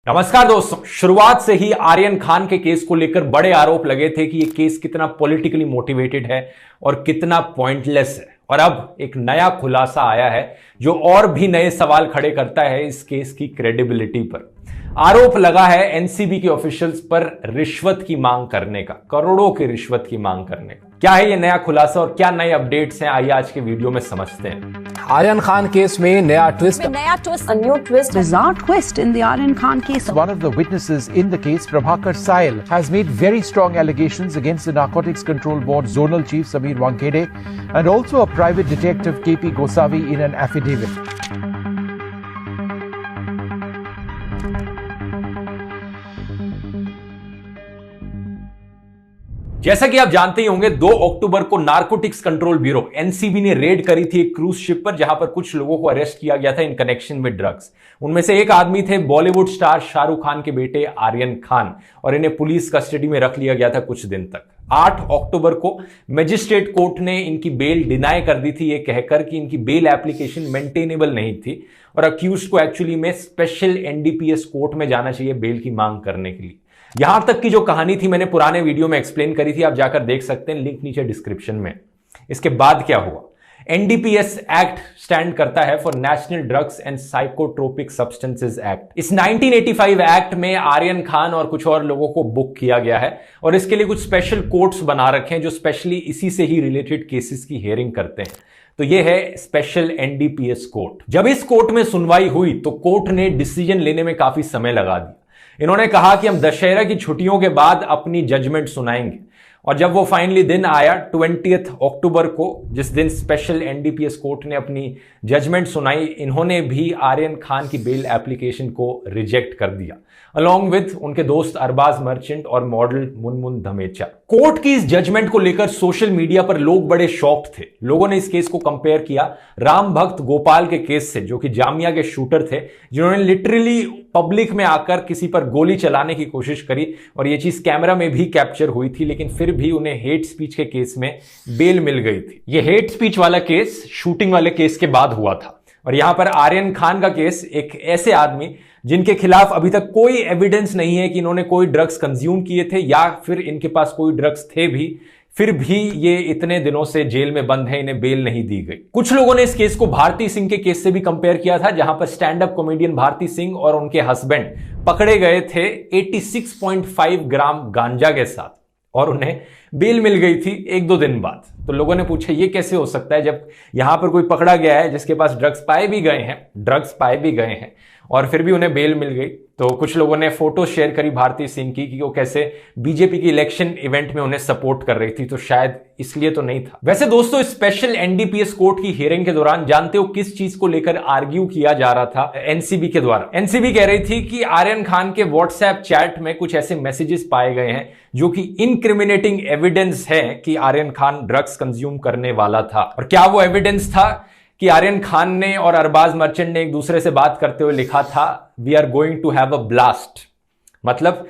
नमस्कार दोस्तों, शुरुआत से ही आर्यन खान के केस को लेकर बड़े आरोप लगे थे कि यह केस कितना पॉलिटिकली मोटिवेटेड है और कितना पॉइंटलेस है। और अब एक नया खुलासा आया है जो और भी नए सवाल खड़े करता है इस केस की क्रेडिबिलिटी पर। आरोप लगा है एनसीबी के ऑफिशियल्स पर रिश्वत की मांग करने का, करोड़ों की रिश्वत की मांग करने का। क्या है ये नया खुलासा और क्या नए अपडेट्स हैं, आइए आज के वीडियो में समझते हैं। आर्यन खान केस में नया twist, a new twist, bizarre twist in the Aryan Khan case. One of the witnesses in the case, Prabhakar Sail, has made very strong allegations against the Narcotics Control Board Zonal Chief Sameer Wankhede and also a private detective KP Gosavi in an affidavit. जैसा कि आप जानते ही होंगे, 2 अक्टूबर को narcotics control bureau NCB ने red करी थी एक क्रूज शिप पर, जहां पर कुछ लोगों को अरेस्ट किया गया था इन कनेक्शन विद ड्रग्स। उनमें से एक आदमी थे बॉलीवुड स्टार शाहरुख खान के बेटे आर्यन खान, और इन्हें पुलिस कस्टडी में रख लिया गया था कुछ दिन तक। 8 अक्टूबर को मजिस्ट्रेट कोर्ट ने इनकी बेल डिनाई कर दी थी, ये कहकर कि इनकी बेल एप्लीकेशन मेंटेनेबल नहीं थी और अक्यूज्ड को एक्चुअली में स्पेशल एनडीपीएस कोर्ट में जाना चाहिए बेल की मांग करने के लिए। यहां तक की जो कहानी थी मैंने पुराने वीडियो में एक्सप्लेन करी थी, आप जाकर देख सकते हैं, लिंक नीचे डिस्क्रिप्शन में। इसके बाद क्या हुआ? एनडीपीएस एक्ट स्टैंड करता है for national drugs and psychotropic substances act. इस 1985 एक्ट में आर्यन खान और कुछ और लोगों को बुक किया गया है और इसके लिए कुछ स्पेशल कोर्ट्स बना रखे हैं जो स्पेशली इसी से ही रिलेटेड केसेस की हियरिंग करते हैं। तो यह है स्पेशल एनडीपीएस कोर्ट। जब इस कोर्ट में सुनवाई हुई तो कोर्ट ने डिसीजन लेने में काफी समय लगा दिया। इन्होंने कहा कि हम दशहरा की छुट्टियों के बाद अपनी जजमेंट सुनाएंगे, और जब वो फाइनली दिन आया 20 अक्टूबर को, जिस दिन स्पेशल एनडीपीएस कोर्ट ने अपनी जजमेंट सुनाई, इन्होंने भी आर्यन खान की बेल एप्लीकेशन को रिजेक्ट कर दिया, अलॉन्ग विद उनके दोस्त अरबाज मर्चेंट और मॉडल मुनमुन धमेचा। कोर्ट की इस जजमेंट को लेकर सोशल मीडिया पर लोग बड़े शॉक्ड थे। लोगों ने इस केस को कंपेयर किया राम भक्त गोपाल के केस से, जो कि जामिया के शूटर थे, जिन्होंने लिटरली पब्लिक में आकर किसी पर गोली चलाने की कोशिश करी, और यह चीज कैमरा में भी कैप्चर हुई थी, लेकिन फिर भी उन्हें हेट स्पीच के केस में बेल मिल गई थी। यह हेट स्पीच वाला केस शूटिंग वाले केस के बाद हुआ था। और यहां पर आर्यन खान का केस एक ऐसे आदमी जिनके खिलाफ अभी तक कोई एविडेंस नहीं है कि इन्होंने कोई ड्रग्स कंज्यूम किए थे या फिर इनके पास कोई ड्रग्स थे भी, फिर भी ये इतने दिनों से जेल में बंद है, इन्हें बेल नहीं दी गई। कुछ लोगों ने इस केस को भारती सिंह के केस से भी कंपेयर किया था, जहां पर stand up comedian Bharti Singh और उनके हस्बैंड पकड़े गए थे 86.5 ग्राम गांजा के साथ, और उन्हें बेल मिल गई थी 1-2 दिन बाद। तो लोगों ने पूछा ये कैसे हो सकता है जब यहां पर कोई पकड़ा गया है जिसके पास ड्रग्स पाए भी गए हैं और फिर भी उन्हें बेल मिल गई। तो कुछ लोगों ने फोटो शेयर करी भारती सिंह की कि वो कैसे बीजेपी की इलेक्शन इवेंट में उन्हें सपोर्ट कर रही थी, तो शायद इसलिए तो नहीं था। वैसे दोस्तों, स्पेशल एनडीपीएस कोर्ट की हियरिंग के दौरान जानते हो किस चीज को लेकर आर्ग्यू किया जा रहा था एनसीबी के द्वारा? एनसीबी कह रही थी कि आर्यन खान के व्हाट्सएप चैट में कुछ ऐसे मैसेजेस पाए गए हैं जो कि इनक्रिमिनेटिंग एविडेंस है कि आर्यन खान ड्रग्स कंज्यूम करने वाला था। और क्या वो एविडेंस था कि आर्यन खान ने और अरबाज मर्चेंट ने एक दूसरे से बात करते हुए लिखा था, we are going to have a blast. मतलब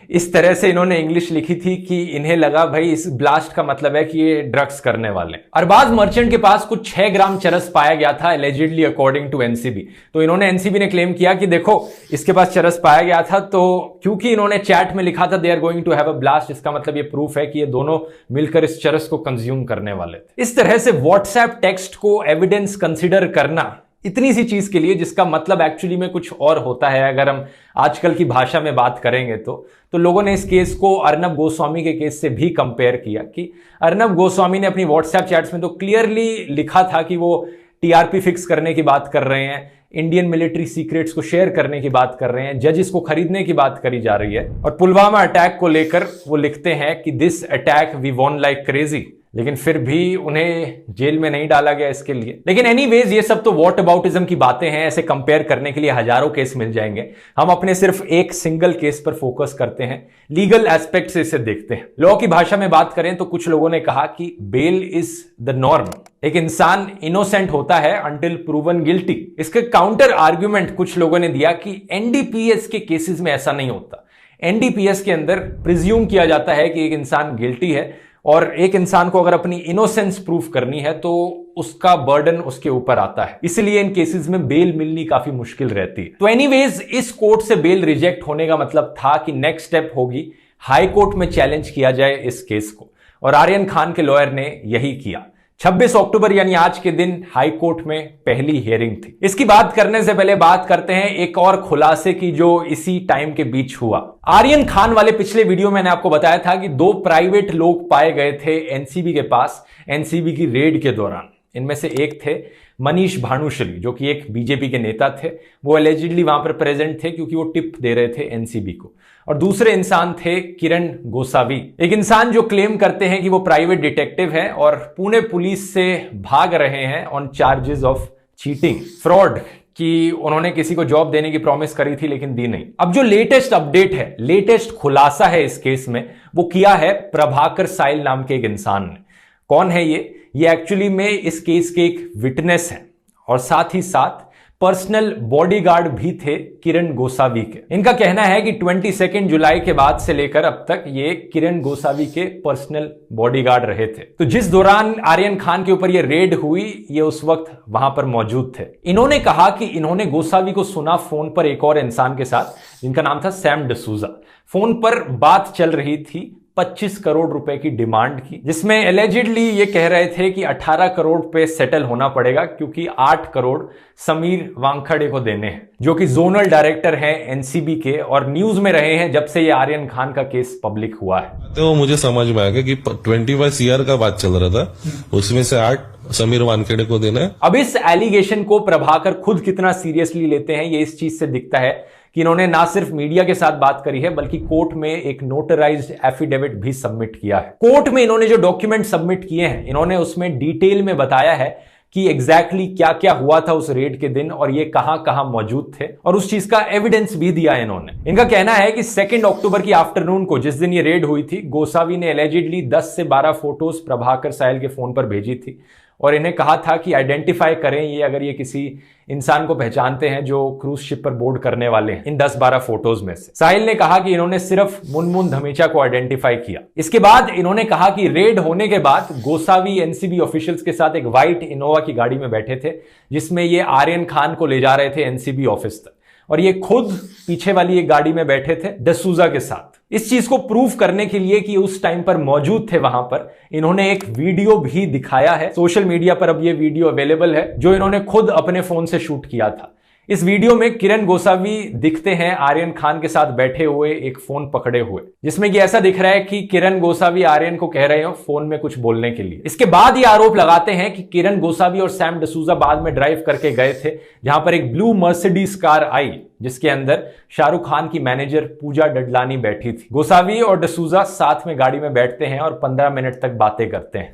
इस तरह से इन्होंने इंग्लिश लिखी थी कि इन्हें लगा भाई इस ब्लास्ट का मतलब है कि ये ड्रग्स करने वाले। अरबाज मर्चेंट के पास कुछ 6 ग्राम चरस पाया गया था एलिजिडली अकॉर्डिंग टू एनसीबी। तो इन्होंने, एनसीबी ने क्लेम किया कि देखो इसके पास चरस पाया गया था, तो क्योंकि इन्होंने चैट में लिखा था they are going to have a blast, इसका मतलब ये प्रूफ है कि ये दोनों मिलकर इस चरस को कंज्यूम करने वाले थे। इस तरह से व्हाट्सएप टेक्स्ट को एविडेंस कंसिडर करना इतनी सी चीज के लिए जिसका मतलब एक्चुअली में कुछ और होता है, अगर हम आजकल की भाषा में बात करेंगे तो लोगों ने इस केस को अर्नब गोस्वामी के केस से भी कंपेयर किया कि अर्नब गोस्वामी ने अपनी व्हाट्सएप चैट्स में तो क्लियरली लिखा था कि वो टीआरपी फिक्स करने की बात कर रहे हैं, इंडियन मिलिट्री सीक्रेट्स को शेयर करने की बात कर रहे हैं, जजेस को खरीदने की बात करी जा रही है, और पुलवामा अटैक को लेकर वो लिखते हैं कि this attack we won like crazy, लेकिन फिर भी उन्हें जेल में नहीं डाला गया इसके लिए। लेकिन एनीवेज ये सब तो व्हाट अबाउटिज्म की बातें हैं, ऐसे कंपेयर करने के लिए हजारों केस मिल जाएंगे। हम अपने सिर्फ एक सिंगल केस पर फोकस करते हैं, लीगल एस्पेक्ट से इसे देखते हैं। लॉ की भाषा में बात करें तो कुछ लोगों ने कहा कि बेल इज द नॉर्म, एक इंसान इनोसेंट होता है अंटिल प्रूवन गिल्टी। इसके काउंटर आर्ग्यूमेंट कुछ लोगों ने दिया कि एनडीपीएस के केसेस में ऐसा नहीं होता। एनडीपीएस के अंदर प्रिज्यूम किया जाता है कि एक इंसान गिल्टी है, और एक इंसान को अगर अपनी इनोसेंस प्रूफ करनी है तो उसका बर्डन उसके ऊपर आता है, इसलिए इन केसेस में बेल मिलनी काफी मुश्किल रहती है। तो एनीवेज, इस कोर्ट से बेल रिजेक्ट होने का मतलब था कि नेक्स्ट स्टेप होगी हाई कोर्ट में चैलेंज किया जाए इस केस को, और आर्यन खान के लॉयर ने यही किया। 26 अक्टूबर यानी आज के दिन हाई कोर्ट में पहली हियरिंग थी। इसकी बात करने से पहले बात करते हैं एक और खुलासे की जो इसी टाइम के बीच हुआ। आर्यन खान वाले पिछले वीडियो में मैंने आपको बताया था कि 2 प्राइवेट लोग पाए गए थे एनसीबी के पास एनसीबी की रेड के दौरान। इनमें से एक थे मनीष भानुशाली, जो कि एक बीजेपी के नेता थे। वो एलिजिडली वहां पर प्रेजेंट थे क्योंकि वो टिप दे रहे थे एनसीबी को। और दूसरे इंसान थे किरण गोसावी, एक इंसान जो क्लेम करते हैं कि वो प्राइवेट डिटेक्टिव है और पुणे पुलिस से भाग रहे हैं on charges of cheating, fraud, कि उन्होंने किसी को जॉब देने की प्रॉमिस करी थी लेकिन दी नहीं। अब जो लेटेस्ट अपडेट है, लेटेस्ट खुलासा है इस केस में, वो किया है प्रभाकर साइल नाम के एक इंसान ने। कौन है ये एक्चुअली में इस केस के एक विटनेस हैं और साथ ही साथ पर्सनल बॉडीगार्ड भी थे किरण गोसावी के। इनका कहना है कि 22 जुलाई के बाद से लेकर अब तक ये किरण गोसावी के पर्सनल बॉडीगार्ड रहे थे। तो जिस दौरान आर्यन खान के ऊपर ये रेड हुई, ये उस वक्त वहां पर मौजूद थे। इन्होंने कहा कि इन्होंने गोसावी को सुना फोन पर एक और इंसान के साथ, जिनका नाम था सैम डिसूजा। फोन पर बात चल रही थी 25 करोड़ रुपए की डिमांड की, जिसमें एलिजिडली ये कह रहे थे कि 18 करोड़ पे सेटल होना पड़ेगा क्योंकि 8 करोड़ समीर वानखेड़े को देने हैं, जो कि जोनल डायरेक्टर हैं एनसीबी के और न्यूज में रहे हैं जब से ये आर्यन खान का केस पब्लिक हुआ है। तो मुझे समझ में आ गया कि 25 CR का बात चल रहा था, उसमें से 8 समीर वानखेड़े को देना है। अब इस एलिगेशन को प्रभाकर खुद कितना सीरियसली लेते हैं ये इस चीज से दिखता है कि इन्होंने ना सिर्फ मीडिया के साथ बात करी है बल्कि कोर्ट में एक नोटराइज्ड एफिडेविट भी सबमिट किया है। कोर्ट में इन्होंने जो डॉक्यूमेंट सबमिट किए हैं, इन्होंने उसमें डिटेल में बताया है कि एग्जैक्टली क्या क्या हुआ था उस रेड के दिन और ये कहां कहां मौजूद थे, और उस चीज का एविडेंस भी दिया है इन्होंने। इनका कहना है कि 2 अक्टूबर की आफ्टरनून को, जिस दिन ये रेड हुई थी, गोसावी ने एलिजिडली 10 से 12 फोटोज प्रभाकर साइल के फोन पर भेजी थी और इन्हें कहा था कि आइडेंटिफाई करें ये, अगर ये किसी इंसान को पहचानते हैं जो क्रूज शिप पर बोर्ड करने वाले हैं इन 10-12 फोटोज में से। साहिल ने कहा कि इन्होंने सिर्फ मुनमुन धमीचा को आइडेंटिफाई किया। इसके बाद इन्होंने कहा कि रेड होने के बाद गोसावी एनसीबी ऑफिशियल्स के साथ एक व्हाइट इनोवा की गाड़ी में बैठे थे, जिसमें ये आर्यन खान को ले जा रहे थे एनसीबी ऑफिस तक, और ये खुद पीछे वाली एक गाड़ी में बैठे थे डिसूजा के साथ। इस चीज को प्रूफ करने के लिए कि उस टाइम पर मौजूद थे वहां पर, इन्होंने एक वीडियो भी दिखाया है। सोशल मीडिया पर अब ये वीडियो अवेलेबल है, जो इन्होंने खुद अपने फोन से शूट किया था। इस वीडियो में किरण गोसावी दिखते हैं आर्यन खान के साथ बैठे हुए एक फोन पकड़े हुए, जिसमें कि ऐसा दिख रहा है कि किरण गोसावी आर्यन को कह रहे हो फोन में कुछ बोलने के लिए। इसके बाद ये आरोप लगाते हैं कि किरण गोसावी और सैम डिसूजा बाद में ड्राइव करके गए थे, जहां पर एक ब्लू मर्सिडीज कार आई जिसके अंदर शाहरुख खान की मैनेजर पूजा डडलानी बैठी थी। गोसावी और डिसूजा साथ में गाड़ी में बैठते हैं और 15 मिनट तक बातें करते हैं।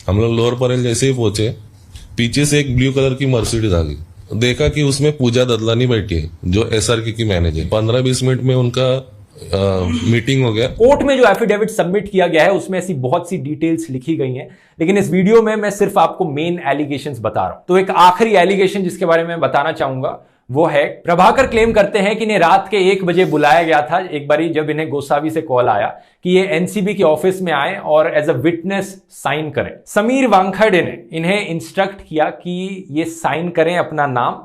हम लोग लोअर परेल जैसे ही पहुंचे, पीछे से एक ब्लू कलर की मर्सिडीज आ गई। देखा कि उसमें पूजा ददलानी बैठी है जो एसआरके की मैनेजर। 15-20 मिनट में उनका मीटिंग हो गया। कोर्ट में जो एफिडेविट सबमिट किया गया है उसमें ऐसी बहुत सी डिटेल्स लिखी गई हैं, लेकिन इस वीडियो में मैं सिर्फ आपको मेन एलिगेशंस बता रहा हूं। तो एक आखिरी एलिगेशन जिसके बारे में बताना चाहूंगा वो है, प्रभाकर क्लेम करते हैं कि इन्हें रात के 1 बजे बुलाया गया था एक बारी, जब इन्हें गोसावी से कॉल आया कि ये एनसीबी के ऑफिस में आए और एज अ विटनेस साइन करें। समीर वानखेड़े ने इन्हें इंस्ट्रक्ट किया कि ये साइन करें अपना नाम,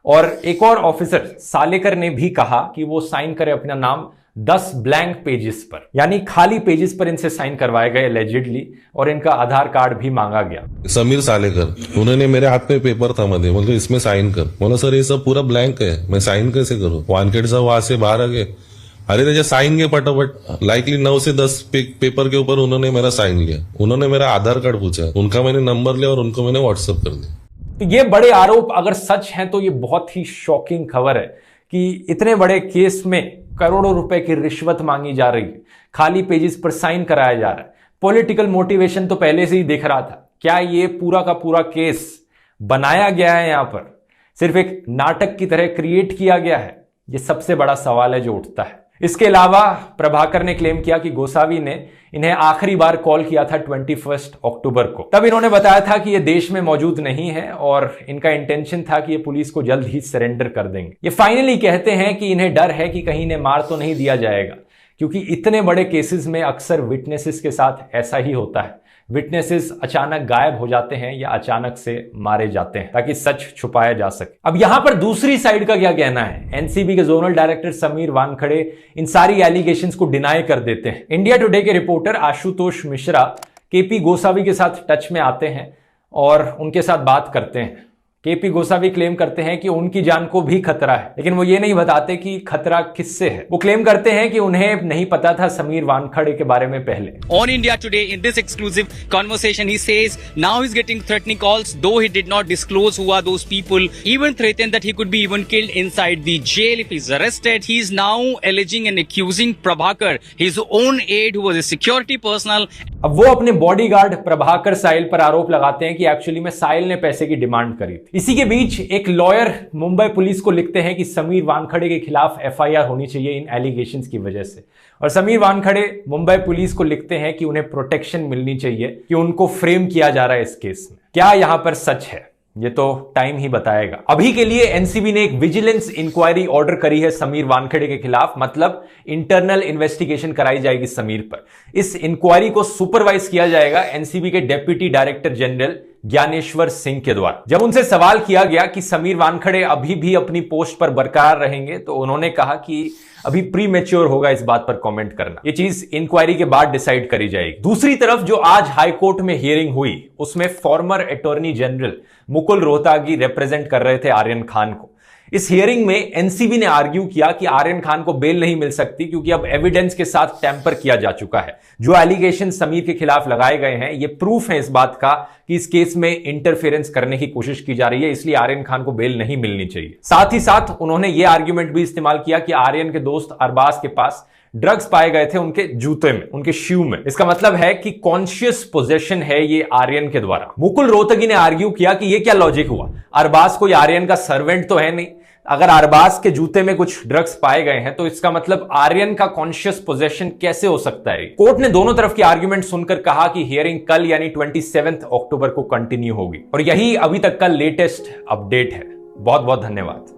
और एक और ऑफिसर सालेकर ने भी कहा कि वो साइन करें अपना नाम 10 ब्लैंक पेजेस पर, यानी खाली पेजेस पर इनसे साइन करवाए गए एलिजिडली, और इनका आधार कार्ड भी मांगा गया। समीर सालेकर, उन्होंने मेरे हाथ में पेपर था, मुझे बोले इसमें साइन कर। बोला सर ये सब पूरा ब्लैंक है, मैं साइन कैसे करूं? वानखेड़े साहब वहां से बाहर आ गए, अरे राजा साइन के फटाफट। लाइकली 9 से 10 पेपर के ऊपर उन्होंने मेरा साइन लिया। उन्होंने मेरा आधार कार्ड पूछा, उनका मैंने नंबर लिया और उनको मैंने व्हाट्सएप कर दिया। तो ये बड़े आरोप अगर सच हैं तो ये बहुत ही शॉकिंग खबर है कि इतने बड़े केस में करोड़ों रुपए की रिश्वत मांगी जा रही है, खाली पेजेस पर साइन कराया जा रहा है। पॉलिटिकल मोटिवेशन तो पहले से ही दिख रहा था। क्या ये पूरा का पूरा केस बनाया गया है, यहां पर सिर्फ एक नाटक की तरह क्रिएट किया गया है? ये सबसे बड़ा सवाल है जो उठता है। इसके अलावा प्रभाकर ने क्लेम किया कि गोसावी ने इन्हें आखिरी बार कॉल किया था 21 अक्टूबर को। तब इन्होंने बताया था कि ये देश में मौजूद नहीं है और इनका इंटेंशन था कि ये पुलिस को जल्द ही सरेंडर कर देंगे। ये फाइनली कहते हैं कि इन्हें डर है कि कहीं इन्हें मार तो नहीं दिया जाएगा, क्योंकि इतने बड़े केसेस में अक्सर विटनेसेस के साथ ऐसा ही होता है। विटनेसेस अचानक गायब हो जाते हैं या अचानक से मारे जाते हैं ताकि सच छुपाया जा सके। अब यहां पर दूसरी साइड का क्या कहना है? एनसीबी के जोनल डायरेक्टर समीर वानखड़े इन सारी एलिगेशंस को डिनाई कर देते हैं। इंडिया टुडे के रिपोर्टर आशुतोष मिश्रा केपी गोसावी के साथ टच में आते हैं और उनके साथ बात करते हैं। केपी गोसावी क्लेम करते हैं कि उनकी जान को भी खतरा है, लेकिन वो ये नहीं बताते कि खतरा किससे है। वो क्लेम करते हैं कि उन्हें नहीं पता था समीर वानखड़े के बारे में पहले। On India Today, in this exclusive conversation, he says now he's getting threatening calls, though he did not disclose who are those people. Even threatened that he could be even killed inside the jail if he's arrested. He is now alleging and accusing Prabhakar, his own aide, who was a security personnel. अब वो अपने bodyguard Prabhakar साहिल पर आरोप लगाते हैं कि actually में साहिल ने पैसे की डिमांड करी थी। इसी के बीच एक लॉयर मुंबई पुलिस को लिखते हैं कि समीर वानखड़े के खिलाफ एफआईआर होनी चाहिए इन एलिगेशंस की वजह से। और समीर वानखड़े मुंबई पुलिस को लिखते हैं कि उन्हें प्रोटेक्शन मिलनी चाहिए, कि उनको फ्रेम किया जा रहा है इस केस में। क्या यहां पर सच है ये तो टाइम ही बताएगा। अभी के लिए एनसीबी ने एक विजिलेंस इंक्वायरी ऑर्डर करी है समीर वानखड़े के खिलाफ, मतलब इंटरनल इन्वेस्टिगेशन कराई जाएगी समीर पर। इस इंक्वायरी को सुपरवाइज किया जाएगा एनसीबी के deputy director general Dnyaneshwar Singh के द्वारा। जब उनसे सवाल किया गया कि समीर वानखड़े अभी भी अपनी पोस्ट पर बरकरार रहेंगे, तो उन्होंने कहा कि अभी प्री मैच्योर होगा इस बात पर कमेंट करना, ये चीज इंक्वायरी के बाद डिसाइड करी जाएगी। दूसरी तरफ जो आज हाई कोर्ट में हियरिंग हुई, उसमें farmer attorney general Mukul Rohatgi represent कर रहे थे आर्यन खान को। इस हियरिंग में एनसीबी ने आर्ग्यू किया कि आर्यन खान को बेल नहीं मिल सकती, क्योंकि अब एविडेंस के साथ टैंपर किया जा चुका है। जो एलिगेशन समीर के खिलाफ लगाए गए हैं, ये प्रूफ है इस बात का कि इस केस में इंटरफेरेंस करने की कोशिश की जा रही है, इसलिए आर्यन खान को बेल नहीं मिलनी चाहिए। साथ ही साथ उन्होंने ये आर्ग्यूमेंट भी इस्तेमाल किया कि आर्यन के दोस्त अरबाज के पास ड्रग्स पाए गए थे उनके जूते में, उनके शू में। इसका मतलब है कि कॉन्शियस पोजेशन है ये आर्यन के द्वारा। मुकुल रोहतगी ने आर्ग्यू किया कि ये क्या लॉजिक हुआ, अरबाज कोई आर्यन का सर्वेंट तो है नहीं। अगर अरबाज के जूते में कुछ ड्रग्स पाए गए हैं तो इसका मतलब आर्यन का कॉन्शियस पोजेशन कैसे हो सकता है। कोर्ट ने दोनों तरफ के आर्ग्यूमेंट सुनकर कहा कि हियरिंग कल यानी 27 अक्टूबर को कंटिन्यू होगी। और यही अभी तक का लेटेस्ट अपडेट है। बहुत बहुत धन्यवाद।